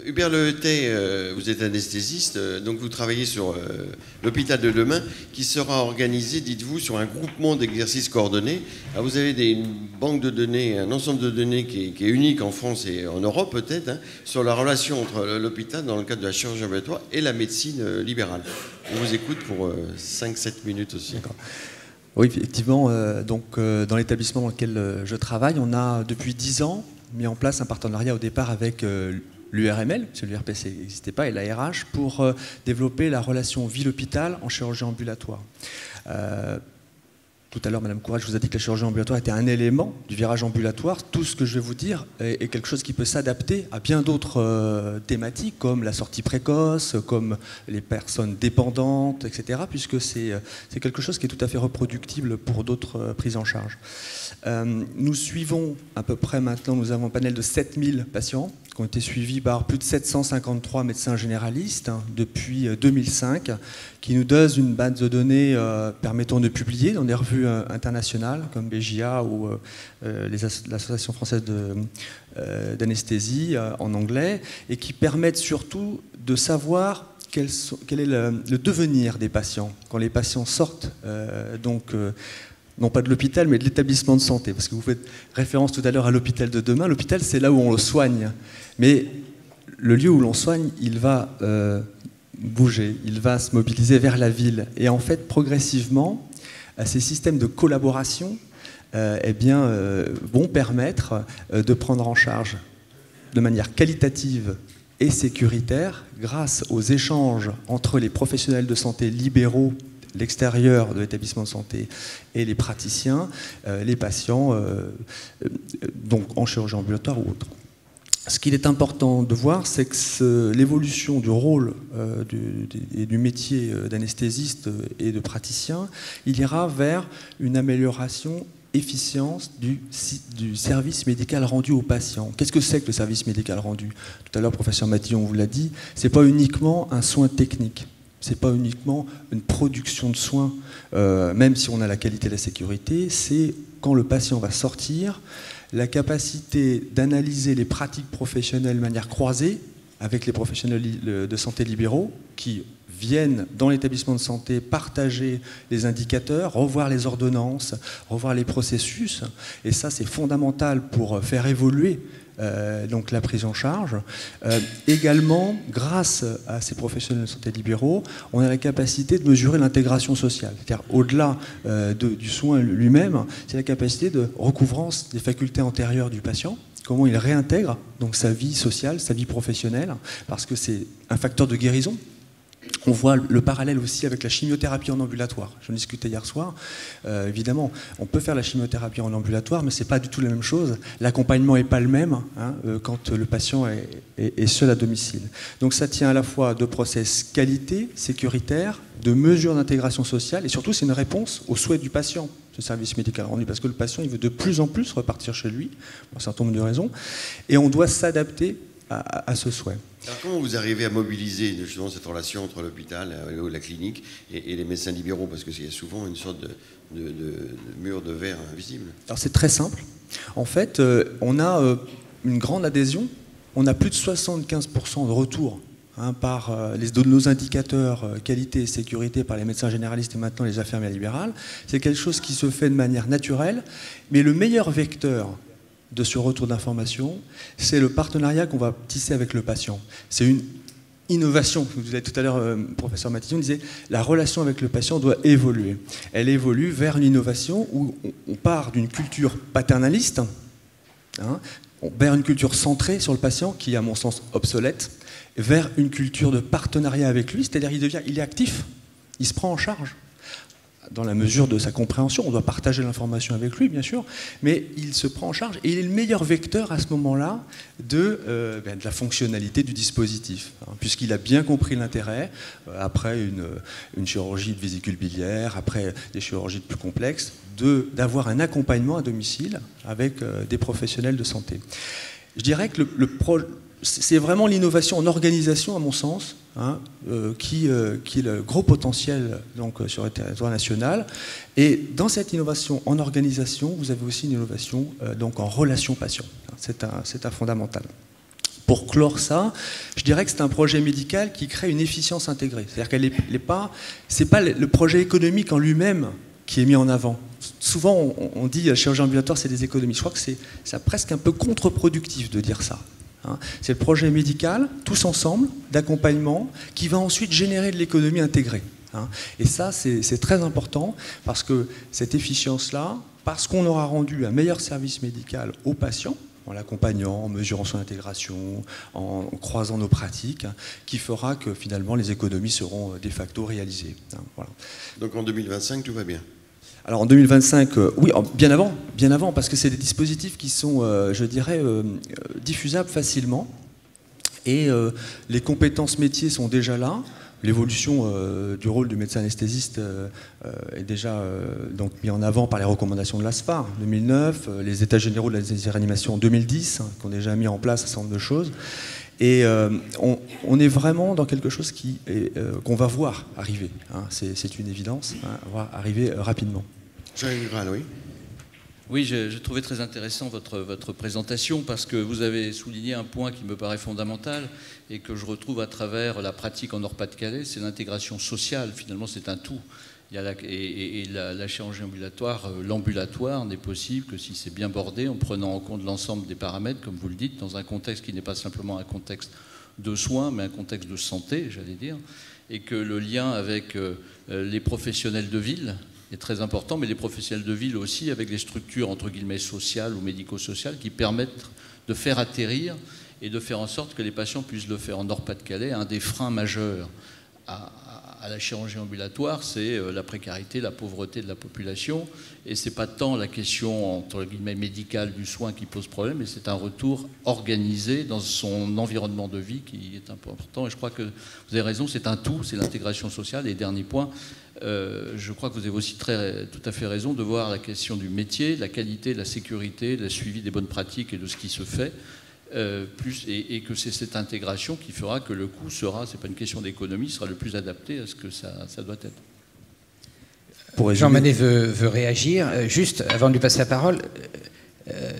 Hubert Lehetet, vous êtes anesthésiste, donc vous travaillez sur l'hôpital de demain qui sera organisé, dites-vous, sur un groupement d'exercices coordonnés. Alors vous avez une banque de données, un ensemble de données qui est unique en France et en Europe peut-être, hein, sur la relation entre l'hôpital dans le cadre de la chirurgie ambulatoire et la médecine libérale. On vous écoute pour 5-7 minutes aussi. Oui, effectivement, dans l'établissement dans lequel je travaille, on a depuis 10 ans mis en place un partenariat au départ avec l'URML, parce que l'URPC n'existait pas, et l'ARH, pour développer la relation ville-hôpital en chirurgie ambulatoire. Tout à l'heure, Madame Courage vous a dit que la chirurgie ambulatoire était un élément du virage ambulatoire. Tout ce que je vais vous dire est quelque chose qui peut s'adapter à bien d'autres thématiques, comme la sortie précoce, comme les personnes dépendantes, etc., puisque c'est quelque chose qui est tout à fait reproductible pour d'autres prises en charge. Nous suivons à peu près maintenant, nous avons un panel de 7000 patients qui ont été suivis par plus de 753 médecins généralistes depuis 2005, qui nous donnent une base de données permettant de publier dans des revues internationales comme BJA ou l'Association française d'anesthésie en anglais, et qui permettent surtout de savoir quel est le devenir des patients quand les patients sortent non pas de l'hôpital, mais de l'établissement de santé. Parce que vous faites référence tout à l'heure à l'hôpital de demain. L'hôpital, c'est là où on le soigne. Mais le lieu où l'on soigne, il va bouger, il va se mobiliser vers la ville. Et en fait, progressivement, ces systèmes de collaboration vont permettre de prendre en charge de manière qualitative et sécuritaire, grâce aux échanges entre les professionnels de santé libéraux, l'extérieur de l'établissement de santé, et les praticiens, les patients, donc en chirurgie ambulatoire ou autre. Ce qu'il est important de voir, c'est que l'évolution du rôle et du métier d'anesthésiste et de praticien, il ira vers une amélioration efficience du service médical rendu aux patients. Qu'est-ce que c'est que le service médical rendu? Tout à l'heure, le professeur Matillon vous l'a dit, ce n'est pas uniquement un soin technique. Ce n'est pas uniquement une production de soins, même si on a la qualité et la sécurité, c'est quand le patient va sortir, la capacité d'analyser les pratiques professionnelles de manière croisée avec les professionnels de santé libéraux qui viennent dans l'établissement de santé partager les indicateurs, revoir les ordonnances, revoir les processus. Et ça, c'est fondamental pour faire évoluer donc la prise en charge. Également, grâce à ces professionnels de santé libéraux, on a la capacité de mesurer l'intégration sociale. C'est-à-dire, au-delà du soin lui-même, c'est la capacité de recouvrance des facultés antérieures du patient, comment il réintègre donc sa vie sociale, sa vie professionnelle, parce que c'est un facteur de guérison. On voit le parallèle aussi avec la chimiothérapie en ambulatoire. J'en discutais hier soir. Évidemment, on peut faire la chimiothérapie en ambulatoire, mais ce n'est pas du tout la même chose. L'accompagnement n'est pas le même quand le patient est seul à domicile. Donc ça tient à la fois de process qualité, sécuritaire, de mesures d'intégration sociale, et surtout c'est une réponse aux souhaits du patient, ce service médical rendu, parce que le patient il veut de plus en plus repartir chez lui, pour un certain nombre de raisons, et on doit s'adapter à ce souhait. Alors comment vous arrivez à mobiliser justement cette relation entre l'hôpital, la clinique et les médecins libéraux? Parce qu'il y a souvent une sorte de mur de verre invisible. Alors c'est très simple. En fait, on a une grande adhésion. On a plus de 75% de retour par nos indicateurs qualité et sécurité par les médecins généralistes et maintenant les infirmières libérales. C'est quelque chose qui se fait de manière naturelle. Mais le meilleur vecteur de ce retour d'information, c'est le partenariat qu'on va tisser avec le patient. C'est une innovation. Vous avez tout à l'heure, professeur Matillon disait, la relation avec le patient doit évoluer. Elle évolue vers une innovation où on part d'une culture paternaliste, vers une culture centrée sur le patient, qui est à mon sens obsolète, vers une culture de partenariat avec lui, c'est-à-dire il est actif, il se prend en charge. Dans la mesure de sa compréhension, on doit partager l'information avec lui, bien sûr, mais il se prend en charge et il est le meilleur vecteur à ce moment-là de la fonctionnalité du dispositif, puisqu'il a bien compris l'intérêt, après une chirurgie de vésicule biliaire, après des chirurgies plus complexes, d'avoir un accompagnement à domicile avec des professionnels de santé. Je dirais que c'est vraiment l'innovation en organisation, à mon sens, qui est le gros potentiel donc, sur le territoire national. Et dans cette innovation en organisation, vous avez aussi une innovation donc, en relation patient. C'est un fondamental. Pour clore ça, je dirais que c'est un projet médical qui crée une efficience intégrée. C'est-à-dire qu'elle n'est pas, c'est pas le projet économique en lui-même qui est mis en avant. Souvent, on dit chirurgie ambulatoire, c'est des économies. Je crois que c'est presque un peu contre-productif de dire ça. Hein. C'est le projet médical, tous ensemble, d'accompagnement, qui va ensuite générer de l'économie intégrée. Hein. Et ça, c'est très important, parce que cette efficience-là, parce qu'on aura rendu un meilleur service médical aux patients, en l'accompagnant, en mesurant son intégration, en croisant nos pratiques, qui fera que finalement les économies seront de facto réalisées. Hein, voilà. Donc en 2025, tout va bien? Alors en 2025, oui, bien avant, parce que c'est des dispositifs qui sont, je dirais, diffusables facilement. Et les compétences métiers sont déjà là. L'évolution du rôle du médecin anesthésiste est déjà donc mis en avant par les recommandations de l'ASFAR en 2009, les états généraux de la réanimation en 2010, qui ont déjà mis en place un certain nombre de choses. Et on est vraiment dans quelque chose qu'on va voir arriver. Hein, c'est une évidence, hein, on va arriver rapidement. Jean-Yves Graal, oui. Oui, j'ai trouvé très intéressant votre présentation parce que vous avez souligné un point qui me paraît fondamental et que je retrouve à travers la pratique en Nord-Pas-de-Calais, c'est l'intégration sociale. Finalement, c'est un tout. Il y a la chirurgie ambulatoire, l'ambulatoire n'est possible que si c'est bien bordé, en prenant en compte l'ensemble des paramètres, comme vous le dites, dans un contexte qui n'est pas simplement un contexte de soins, mais un contexte de santé, j'allais dire, et que le lien avec les professionnels de ville est très important, mais les professionnels de ville aussi, avec les structures entre guillemets sociales ou médico-sociales qui permettent de faire atterrir et de faire en sorte que les patients puissent le faire. En Nord-Pas-de-Calais, un des freins majeurs à la chirurgie ambulatoire, c'est la précarité, la pauvreté de la population, et c'est pas tant la question entre guillemets médicale du soin qui pose problème, mais c'est un retour organisé dans son environnement de vie qui est important. Et je crois que vous avez raison, c'est un tout, c'est l'intégration sociale. Et dernier point, je crois que vous avez aussi tout à fait raison de voir la question du métier, la qualité, la sécurité, le suivi des bonnes pratiques et de ce qui se fait, et que c'est cette intégration qui fera que le coût sera, c'est pas une question d'économie, sera le plus adapté à ce que ça doit être. Jean Manet veut réagir. Juste, avant de lui passer la parole,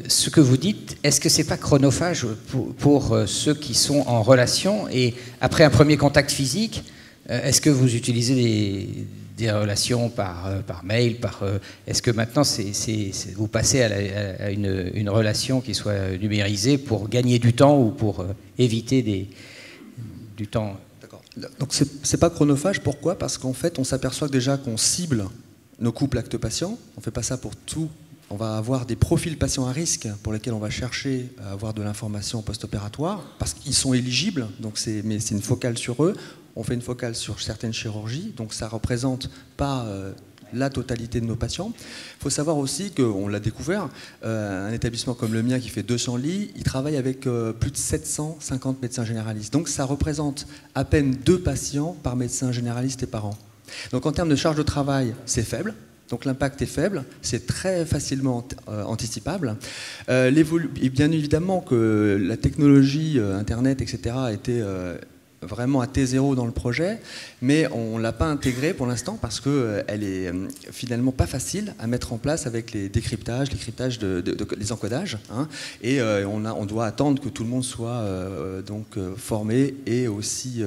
ce que vous dites, est-ce que c'est pas chronophage pour ceux qui sont en relation et après un premier contact physique, est-ce que vous utilisez des relations par mail, est-ce que maintenant vous passez à une relation qui soit numérisée pour gagner du temps ou pour éviter du temps? D'accord. Donc c'est pas chronophage, pourquoi? Parce qu'en fait on s'aperçoit déjà qu'on cible nos couples actes-patients, on ne fait pas ça pour tout. On va avoir des profils patients à risque pour lesquels on va chercher à avoir de l'information post-opératoire parce qu'ils sont éligibles, mais c'est une focale sur eux. On fait une focale sur certaines chirurgies, donc ça ne représente pas la totalité de nos patients. Il faut savoir aussi qu'on l'a découvert, un établissement comme le mien qui fait 200 lits, il travaille avec plus de 750 médecins généralistes. Donc ça représente à peine 2 patients par médecin généraliste et par an. Donc en termes de charge de travail, c'est faible. Donc l'impact est faible, c'est très facilement anticipable. Et bien évidemment que la technologie, Internet, etc. a été vraiment à T0 dans le projet, mais on ne l'a pas intégrée pour l'instant parce qu'elle est finalement pas facile à mettre en place avec les décryptages, les encodages. Hein, et on doit attendre que tout le monde soit formé et aussi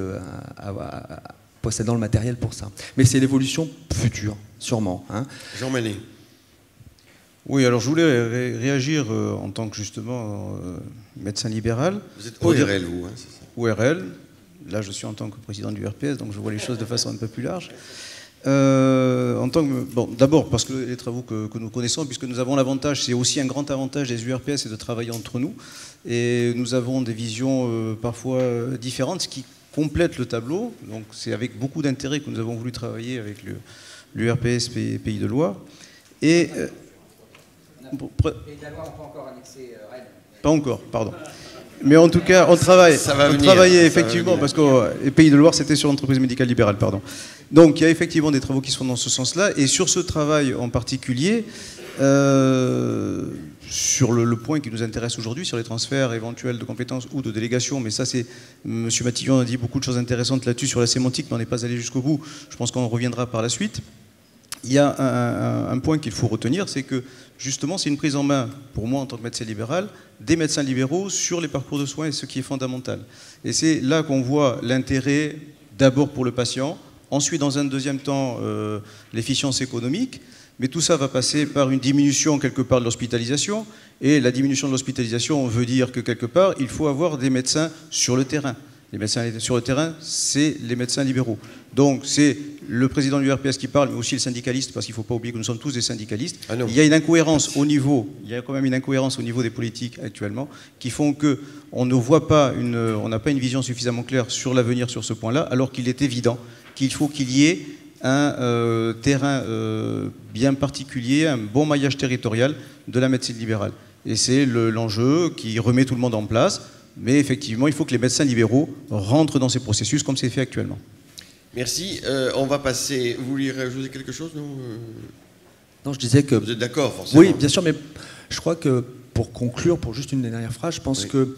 possédant le matériel pour ça. Mais c'est l'évolution future, sûrement. Hein. Jean Manet. Oui, alors je voulais réagir en tant que justement médecin libéral. Vous êtes ORL, vous, hein, c'est ça? ORL. Là, je suis en tant que président du RPS, donc je vois les choses de façon un peu plus large. D'abord parce que les travaux que nous connaissons, puisque nous avons l'avantage, c'est aussi un grand avantage des URPS, c'est de travailler entre nous. Et nous avons des visions parfois différentes, ce qui complète le tableau. Donc c'est avec beaucoup d'intérêt que nous avons voulu travailler avec l'URPS Pays de Loire. Et Pays de la Loire n'a pas encore annexé Rennes. Pas encore, pardon. Mais en tout cas, on travaillait effectivement, parce que les Pays de Loire, c'était sur l'entreprise médicale libérale, pardon. Donc il y a effectivement des travaux qui se font dans ce sens-là. Et sur ce travail en particulier, sur le point qui nous intéresse aujourd'hui, sur les transferts éventuels de compétences ou de délégations, mais ça c'est, M. Matillon a dit beaucoup de choses intéressantes là-dessus sur la sémantique, mais on n'est pas allé jusqu'au bout, je pense qu'on reviendra par la suite. il y a un point qu'il faut retenir, c'est que justement c'est une prise en main, pour moi en tant que médecin libéral, des médecins libéraux sur les parcours de soins, et ce qui est fondamental. Et c'est là qu'on voit l'intérêt d'abord pour le patient, ensuite dans un deuxième temps l'efficience économique, mais tout ça va passer par une diminution quelque part de l'hospitalisation, et la diminution de l'hospitalisation veut dire que quelque part il faut avoir des médecins sur le terrain. Les médecins sur le terrain, c'est les médecins libéraux. Donc c'est le président de l'URPS qui parle, mais aussi le syndicaliste, parce qu'il ne faut pas oublier que nous sommes tous des syndicalistes. Ah, il y a une incohérence au niveau, il y a quand même une incohérence au niveau des politiques actuellement, qui font qu'on ne voit pas, on n'a pas une vision suffisamment claire sur l'avenir sur ce point-là, alors qu'il est évident qu'il faut qu'il y ait un terrain bien particulier, un bon maillage territorial de la médecine libérale. Et c'est l'enjeu qui remet tout le monde en place. Mais effectivement, il faut que les médecins libéraux rentrent dans ces processus comme c'est fait actuellement. Merci. On va passer... Vous vouliez rajouter quelque chose, non ? Non, je disais que... Vous êtes d'accord, forcément. Oui, bien sûr, mais je crois que pour conclure, pour juste une dernière phrase, je pense que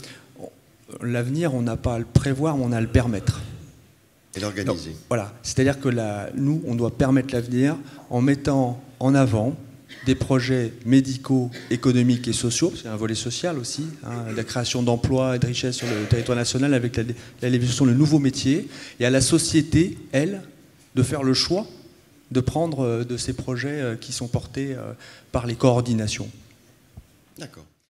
l'avenir, on n'a pas à le prévoir, mais on a à le permettre. Et l'organiser. Voilà. C'est-à-dire que nous, on doit permettre l'avenir en mettant en avant des projets médicaux, économiques et sociaux, parce qu'il y a un volet social aussi, la création d'emplois et de richesses sur le territoire national avec l'évolution de nouveaux métiers, et à la société, elle, de faire le choix de prendre de ces projets qui sont portés par les coordinations. D'accord.